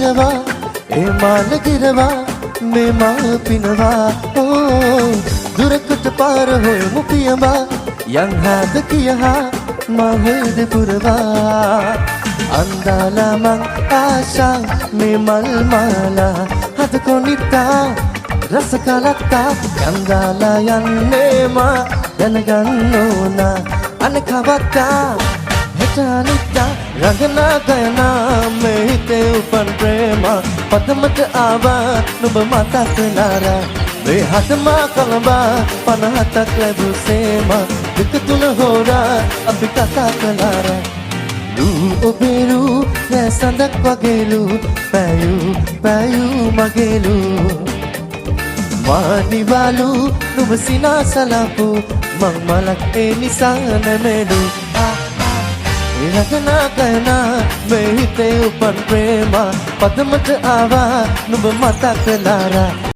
ගිරවා ඒ මාන ගිරවා මේ මා පිනවා දුරකට පාර හොයමු පියඹා යන් හාද කියහා මහද පුරවා අන්දාලා මං ආශා මේ මල් මාලා හද කොනිතා රස කලත්තා යන්දාලා යන්නේ මා දැනගන්න ඕන අනකවත්තා හෙට අනිත්තා රඟනා ගයනා මේ හිතේ උපන් ප්‍රේම පදමට ආවා නුඹ මතක් වෙලාරා මේ හතමා කලඹා 50ක් ලැබු සේම දෙක තුන හොරා අපි කතා කළාරා ලූ ඔබේලු නෑ සඳක් වගේලු පැයූ මගේලු මානිවාලු නුඹ සිනාසලපු මං මලක් ඒ නිසා නැමෙලු රඟනා ගයනා මේ හිතේ උපන් ප්‍රේම පදමට ආවා නුඹ මතක් කළාරා